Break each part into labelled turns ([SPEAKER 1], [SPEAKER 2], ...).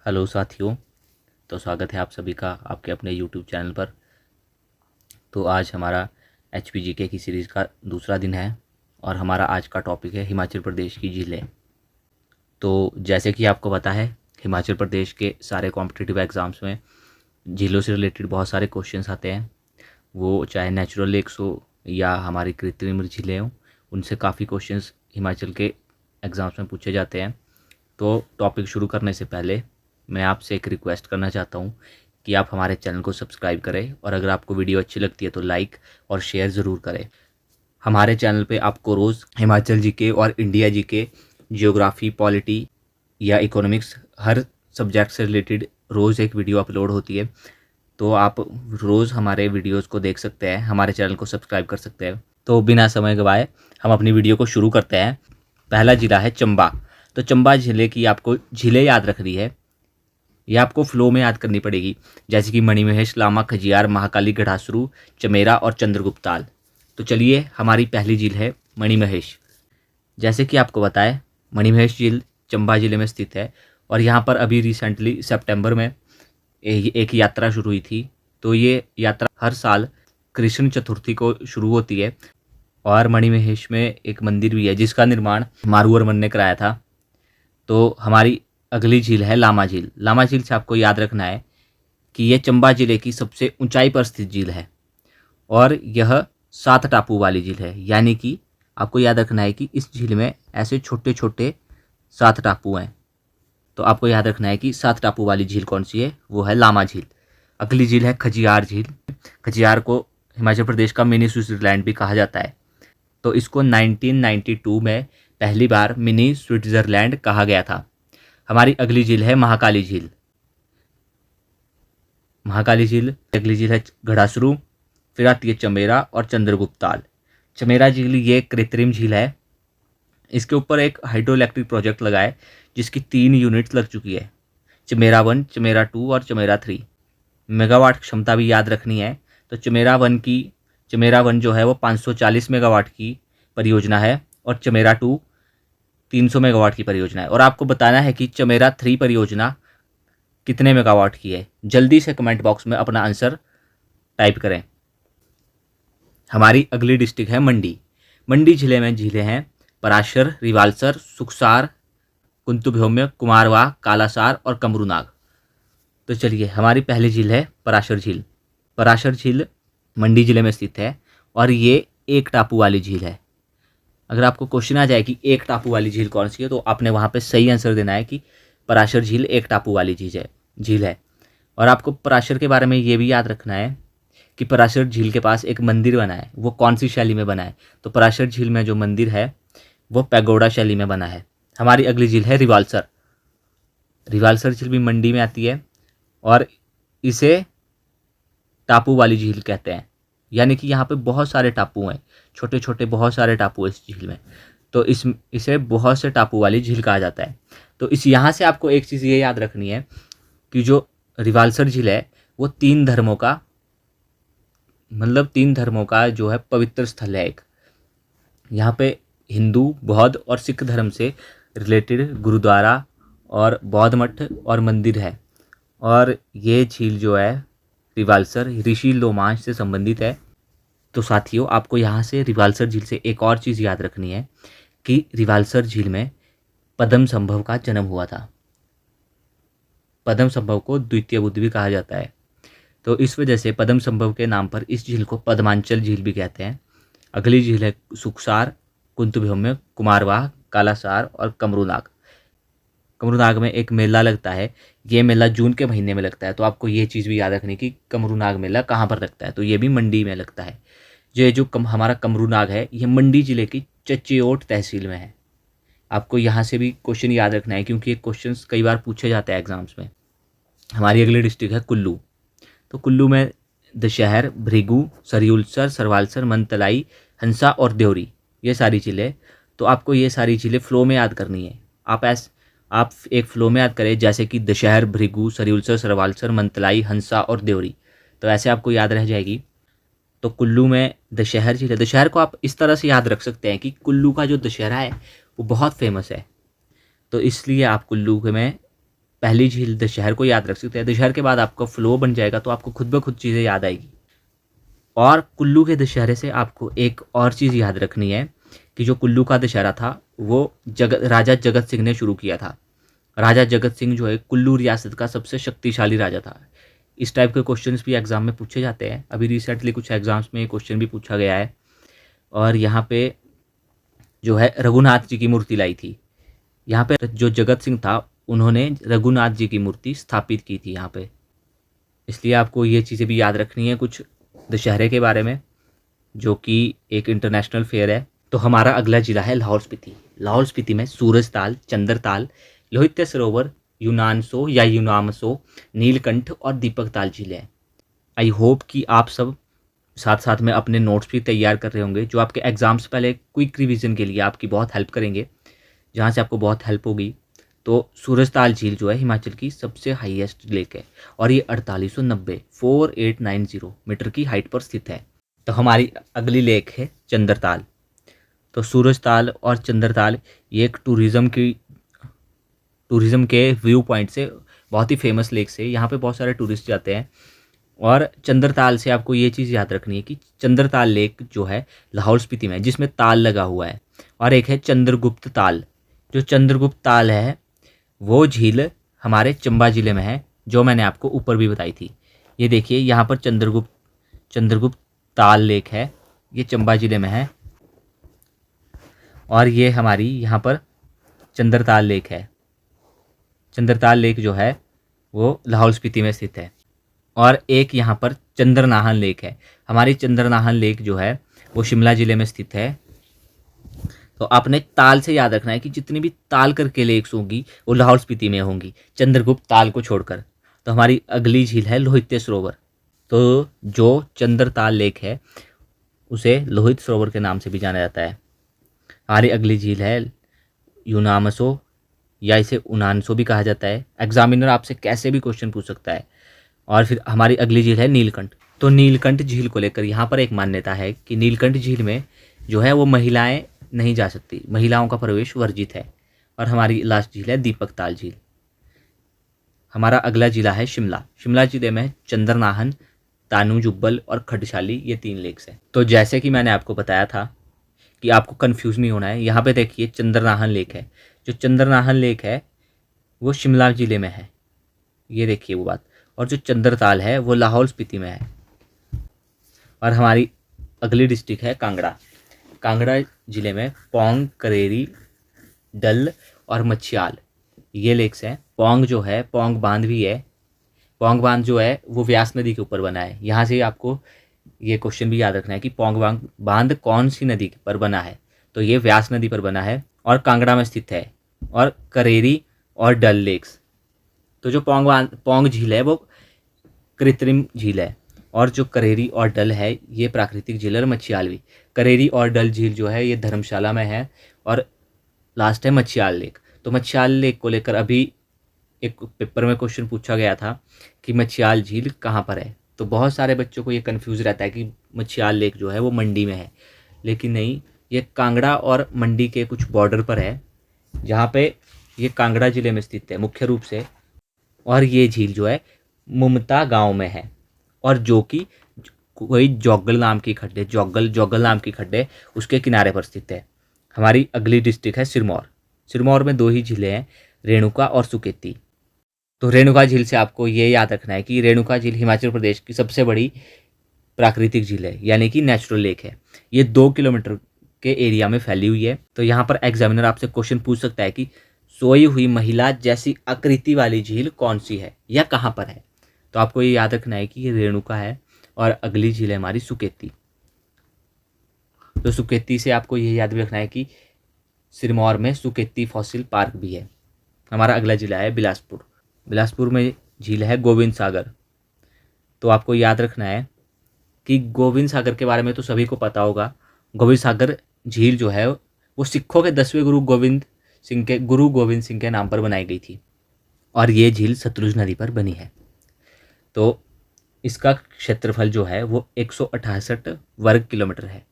[SPEAKER 1] Hello साथियों। तो स्वागत है आप सभी का आपके अपने यूट्यूब चैनल पर। तो आज हमारा HPGK की सीरीज़ का दूसरा दिन है और हमारा आज का टॉपिक है हिमाचल प्रदेश की झीलें। तो जैसे कि आपको पता है, हिमाचल प्रदेश के सारे कॉम्पिटिटिव एग्ज़ाम्स में झीलों से रिलेटेड बहुत सारे क्वेश्चंस आते हैं। वो चाहे नेचुरल लेक्स हो या हमारी कृत्रिम झीलें हों, उनसे काफ़ी क्वेश्चंस हिमाचल के एग्ज़ाम्स में पूछे जाते हैं। तो टॉपिक शुरू करने से पहले मैं आपसे एक रिक्वेस्ट करना चाहता हूँ कि आप हमारे चैनल को सब्सक्राइब करें और अगर आपको वीडियो अच्छी लगती है तो लाइक और शेयर ज़रूर करें। हमारे चैनल पे आपको रोज़ हिमाचल जीके और इंडिया जीके, जियोग्राफी, पॉलिटी या इकोनॉमिक्स, हर सब्जेक्ट से रिलेटेड रोज़ एक वीडियो अपलोड होती है। तो आप रोज़ हमारे वीडियोज़ को देख सकते हैं, हमारे चैनल को सब्सक्राइब कर सकते हैं। तो बिना समय गवाए हम अपनी वीडियो को शुरू करते हैं। पहला ज़िला है चंबा। तो चंबा ज़िले की आपको झीलें याद रखनी है, ये आपको फ्लो में याद करनी पड़ेगी, जैसे कि मणिमहेश, लामा, खजियार, महाकाली, गढ़ासरू, चमेरा और चंद्रगुप्ताल। तो चलिए, हमारी पहली झील है मणिमहेश। जैसे कि आपको बताएं, मणिमहेश झील चंबा ज़िले में स्थित है और यहाँ पर अभी रिसेंटली सितंबर में एक यात्रा शुरू हुई थी। तो ये यात्रा हर साल कृष्ण चतुर्थी को शुरू होती है और मणिमहेश में एक मंदिर भी है जिसका निर्माण मारूवर्मन ने कराया था। तो हमारी अगली झील है लामा झील। लामा झील से आपको याद रखना है कि यह चंबा जिले की सबसे ऊंचाई पर स्थित झील है और यह 7 टापू वाली झील है। यानी कि आपको याद रखना है कि इस झील में ऐसे छोटे छोटे 7 टापू हैं। तो आपको याद रखना है कि 7 टापू वाली झील कौन सी है, वो है लामा झील। अगली झील है खजियार झील। खजियार को हिमाचल प्रदेश का मिनी स्विट्जरलैंड भी कहा जाता है। तो इसको 1992 में पहली बार मिनी स्विट्जरलैंड कहा गया था। हमारी अगली झील है महाकाली झील। महाकाली झील अगली झील है गढ़ासरू, फिर आती है चमेरा और चंद्रगुप्ताल। चमेरा झील ये कृत्रिम झील है। इसके ऊपर एक हाइड्रो इलेक्ट्रिक प्रोजेक्ट लगा है जिसकी 3 यूनिट्स लग चुकी है, चमेरा 1, चमेरा 2 और चमेरा 3। मेगावाट क्षमता भी याद रखनी है। तो चमेरा वन जो है वो 540 मेगावाट की परियोजना है और चमेरा 2 300 मेगावाट की परियोजना है। और आपको बताना है कि चमेरा 3 परियोजना कितने मेगावाट की है। जल्दी से कमेंट बॉक्स में अपना आंसर टाइप करें। हमारी अगली डिस्ट्रिक्ट है मंडी। मंडी जिले में झीलें हैं पराशर, रिवाल्सर, सुखसार, कुंतुभौम्य, कुमारवाह, कालासार और कमरूनाग। तो चलिए, हमारी पहली झील है पराशर झील। पराशर झील मंडी जिले में स्थित है और ये एक टापू वाली झील है। अगर आपको क्वेश्चन आ जाए कि एक टापू वाली झील कौन सी है, तो आपने वहाँ पे सही आंसर देना है कि पराशर झील एक टापू वाली झील है। और आपको पराशर के बारे में ये भी याद रखना है कि पराशर झील के पास एक मंदिर बना है, वो कौन सी शैली में बना है। तो पराशर झील में जो मंदिर है वो पैगोडा शैली में बना है। हमारी अगली झील है रिवाल्सर। रिवाल्सर झील भी मंडी में आती है और इसे टापू वाली झील कहते हैं। यानी कि यहाँ पे बहुत सारे टापू हैं, छोटे छोटे बहुत सारे टापू हैं इस झील में। तो इसे बहुत से टापू वाली झील कहा जाता है। तो इस यहाँ से आपको एक चीज़ ये याद रखनी है कि जो रिवाल्सर झील है वो 3 धर्मों का जो है पवित्र स्थल है। एक यहाँ पे हिंदू, बौद्ध और सिख धर्म से रिलेटेड गुरुद्वारा और बौद्ध मठ और मंदिर है। और ये झील जो है रिवाल्सर ऋषि लोमांश से संबंधित है। तो साथियों, आपको यहाँ से रिवाल्सर झील से एक और चीज़ याद रखनी है कि रिवाल्सर झील में पद्मसंभव का जन्म हुआ था। पद्मसंभव को द्वितीय बुद्ध भी कहा जाता है। तो इस वजह से पद्मसंभव के नाम पर इस झील को पद्मांचल झील भी कहते हैं। अगली झील है सुखसार, कुंतुभौम्य, कुमारवाह, कालासार और कमरूनाग। कमरूनाग में एक मेला लगता है, ये मेला जून के महीने में लगता है। तो आपको ये चीज़ भी याद रखनी कि कमरूनाग मेला कहाँ पर लगता है, तो ये भी मंडी में लगता है। जो हमारा कमरूनाग है ये मंडी जिले की चच्योट तहसील में है। आपको यहाँ से भी क्वेश्चन याद रखना है क्योंकि ये क्वेश्चन कई बार पूछे जाते हैं एग्जाम्स में। हमारी अगली डिस्ट्रिक्ट है कुल्लू। तो कुल्लू में दशहर, भृगु, सरयूलसर, सरवालसर, मनतलाई, हंसा और देवरी, ये सारी झीलें। तो आपको ये सारी झीलें फ्लो में याद करनी है। आप एक फ्लो में याद करें, जैसे कि दशहर, भृगु, सरयूलसर, सरवालसर, मनतलाई, हंसा और देवरी। तो ऐसे आपको याद रह जाएगी। तो कुल्लू में दशहर झील है। दशहर को आप इस तरह से याद रख सकते हैं कि कुल्लू का जो दशहरा है वो बहुत फेमस है। तो इसलिए आप कुल्लू में पहली झील दशहर को याद रख सकते हैं। दशहर के बाद आपका फ्लो बन जाएगा तो आपको खुद ब खुद चीज़ें याद आएगी। और कुल्लू के दशहरे से आपको एक और चीज़ याद रखनी है कि जो कुल्लू का दशहरा था वो राजा जगत सिंह ने शुरू किया था। राजा जगत सिंह जो है कुल्लू रियासत का सबसे शक्तिशाली राजा था। इस टाइप के क्वेश्चंस भी एग्जाम में पूछे जाते हैं। अभी रिसेंटली कुछ एग्जाम्स में क्वेश्चन भी पूछा गया है। और यहाँ पे जो है रघुनाथ जी की मूर्ति लाई थी। यहाँ पे जो जगत सिंह था उन्होंने रघुनाथ जी की मूर्ति स्थापित की थी यहाँ पे। इसलिए आपको ये चीज़ें भी याद रखनी है कुछ दशहरे के बारे में, जो कि एक इंटरनेशनल फेयर है। तो हमारा अगला जिला है लाहौल स्पीति। लाहौल स्पीति में सूरजताल, चंद्रताल, लोहित्य सरोवर, यूनानसो या यूनामसो, नीलकंठ और दीपक ताल झीलें हैं। आई होप कि आप सब साथ साथ में अपने नोट्स भी तैयार कर रहे होंगे, जो आपके एग्जाम से पहले क्विक रिवीजन के लिए आपकी बहुत हेल्प करेंगे, जहाँ से आपको बहुत हेल्प होगी। तो सूरजताल झील जो है हिमाचल की सबसे हाईएस्ट लेक है और ये 4890 मीटर की हाइट पर स्थित है। तो हमारी अगली लेक है चंद्रताल। तो सूरजताल और चंद्रताल ये एक टूरिज़्म के व्यू पॉइंट से बहुत ही फेमस लेक से यहाँ पे बहुत सारे टूरिस्ट जाते हैं। और चंद्रताल से आपको ये चीज़ याद रखनी है कि चंद्रताल लेक जो है लाहौल स्पीति में, जिसमें ताल लगा हुआ है। और एक है चंद्रगुप्त ताल। जो चंद्रगुप्त ताल है वो झील हमारे चंबा ज़िले में है, जो मैंने आपको ऊपर भी बताई थी। ये देखिए यहाँ पर चंद्रगुप्त ताल लेक है, ये चंबा ज़िले में है। और ये हमारी यहाँ पर चंद्रताल लेक है। चंद्रताल लेक जो है वो लाहौल स्पीति में स्थित है। और एक यहाँ पर चंद्रनाहन लेक है। हमारी चंद्रनाहन लेक जो है वो शिमला ज़िले में स्थित है। तो आपने ताल से याद रखना है कि जितनी भी ताल करके लेक्स होंगी वो लाहौल स्पीति में होंगी, चंद्रगुप्त ताल को छोड़कर। तो हमारी अगली झील है लोहित्य सरोवर। तो जो चंद्रताल लेक है उसे लोहित सरोवर के नाम से भी जाना जाता है। हमारी अगली झील है यूनामसो, या इसे उनानसो भी कहा जाता है। एग्जामिनर आपसे कैसे भी क्वेश्चन पूछ सकता है। और फिर हमारी अगली झील है नीलकंठ। तो नीलकंठ झील को लेकर यहाँ पर एक मान्यता है कि नीलकंठ झील में जो है वो महिलाएं नहीं जा सकती, महिलाओं का प्रवेश वर्जित है। और हमारी लास्ट झील है दीपक ताल झील। हमारा अगला जिला है शिमला। शिमला जिले में चंद्रनाहन, तानू जुब्बल और खडशाली, ये 3 लेक्स हैं। तो जैसे कि मैंने आपको बताया था कि आपको कंफ्यूज नहीं होना है, यहाँ पे देखिए चंद्रनाहन लेक है। जो चंद्रनाहन लेक है वो शिमला ज़िले में है, ये देखिए वो बात। और जो चंद्रताल है वो लाहौल स्पीति में है। और हमारी अगली डिस्ट्रिक्ट है कांगड़ा। कांगड़ा ज़िले में पौंग, करेरी, डल और मच्छियाल, ये लेक्स हैं। पौंग जो है, पौंग बांध भी है। पौंग बांध जो है वो व्यास नदी के ऊपर बना है। यहाँ से आपको ये क्वेश्चन भी याद रखना है कि पौंग बांध कौन सी नदी पर बना है। तो ये व्यास नदी पर बना है और कांगड़ा में स्थित है। और करेरी और डल लेक्स, तो जो पौंग झील है वो कृत्रिम झील है, और जो करेरी और डल है ये प्राकृतिक झील है। मच्छियाल भी, करेरी और डल झील जो है ये धर्मशाला में है। और लास्ट है मच्छियाल लेक। तो मच्छियाल लेक को लेकर अभी एक पेपर में क्वेश्चन पूछा गया था कि मच्छियाल झील कहाँ पर है। तो बहुत सारे बच्चों को ये कन्फ्यूज़ रहता है कि मच्छियाल लेक जो है वो मंडी में है, लेकिन नहीं, ये कांगड़ा और मंडी के कुछ बॉर्डर पर है, जहाँ पे ये कांगड़ा ज़िले में स्थित है मुख्य रूप से। और ये झील जो है मुमता गांव में है, और जो कि कोई जोगल नाम की खड्डे, जोगल नाम की खड्डे उसके किनारे पर स्थित है। हमारी अगली डिस्ट्रिक्ट है सिरमौर। सिरमौर में 2 ही झीलें हैं, रेणुका और सुकेती। तो रेणुका झील से आपको ये याद रखना है कि रेणुका झील हिमाचल प्रदेश की सबसे बड़ी प्राकृतिक झील है, यानी कि नेचुरल लेक है। ये 2 किलोमीटर के एरिया में फैली हुई है। तो यहाँ पर एग्जामिनर आपसे क्वेश्चन पूछ सकता है कि सोई हुई महिला जैसी आकृति वाली झील कौन सी है या कहाँ पर है। तो आपको ये याद रखना है कि ये रेणुका है। और अगली झील है हमारी सुकेती। तो सुकेती से आपको ये याद भी रखना है कि सिरमौर में सुकेती फॉसिल पार्क भी है। हमारा अगला जिला है बिलासपुर। बिलासपुर में झील है गोविंद सागर। तो आपको याद रखना है कि गोविंद सागर के बारे में तो सभी को पता होगा। गोविंद सागर झील जो है वो सिखों के 10वें गुरु गोविंद सिंह के नाम पर बनाई गई थी, और ये झील सतलुज नदी पर बनी है। तो इसका क्षेत्रफल जो है वो 168 वर्ग किलोमीटर है,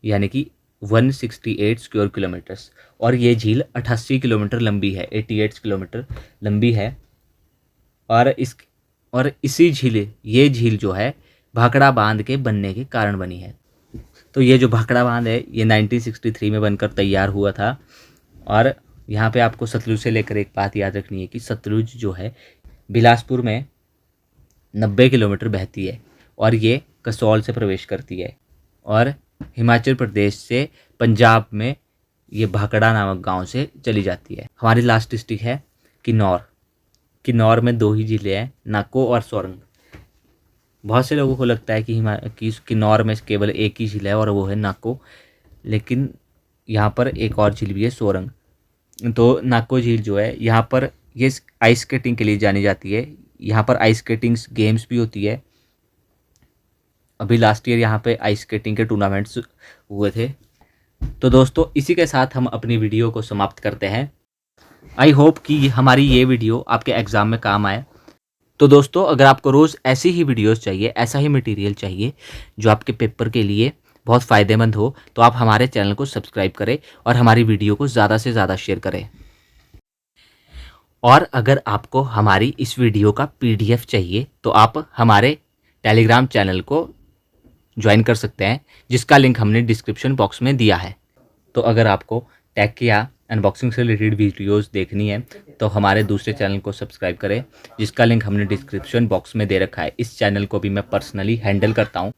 [SPEAKER 1] यानी कि 168 स्क्वायर किलोमीटर्स, और ये झील 88 किलोमीटर लंबी है, 88 किलोमीटर लंबी है। और इसी ये झील जो है भाखड़ा बांध के बनने के कारण बनी है। तो ये जो भाखड़ा बांध है ये 1963 में बनकर तैयार हुआ था। और यहाँ पे आपको सतलुज से लेकर एक बात याद रखनी है कि सतलुज जो है बिलासपुर में 90 किलोमीटर बहती है और ये कसौल से प्रवेश करती है, और हिमाचल प्रदेश से पंजाब में ये भाखड़ा नामक गांव से चली जाती है। हमारी लास्ट डिस्ट्रिक्ट है किन्नौर। किन्नौर में 2 ही ज़िले हैं, नाको और सोरंग। बहुत से लोगों को लगता है कि किन्नौर में केवल एक ही झील है और वो है नाको, लेकिन यहाँ पर एक और झील भी है, सोरंग। तो नाको झील जो है यहाँ पर ये आइस स्केटिंग के लिए जानी जाती है। यहाँ पर आइस स्केटिंग गेम्स भी होती है। अभी लास्ट ईयर यहाँ पे आइस स्केटिंग के टूर्नामेंट्स हुए थे। तो दोस्तों इसी के साथ हम अपनी वीडियो को समाप्त करते हैं। आई होप कि हमारी ये वीडियो आपके एग्ज़ाम में काम आए। तो दोस्तों अगर आपको रोज़ ऐसी ही वीडियोस चाहिए, ऐसा ही मटेरियल चाहिए जो आपके पेपर के लिए बहुत फ़ायदेमंद हो, तो आप हमारे चैनल को सब्सक्राइब करें और हमारी वीडियो को ज़्यादा से ज़्यादा शेयर करें। और अगर आपको हमारी इस वीडियो का PDF चाहिए तो आप हमारे टेलीग्राम चैनल को ज्वाइन कर सकते हैं, जिसका लिंक हमने डिस्क्रिप्शन बॉक्स में दिया है। तो अगर आपको टेक या अनबॉक्सिंग से रिलेटेड वीडियोस देखनी है तो हमारे दूसरे चैनल को सब्सक्राइब करें, जिसका लिंक हमने डिस्क्रिप्शन बॉक्स में दे रखा है। इस चैनल को भी मैं पर्सनली हैंडल करता हूं।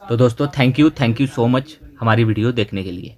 [SPEAKER 1] तो दोस्तों थैंक यू सो मच हमारी वीडियो देखने के लिए।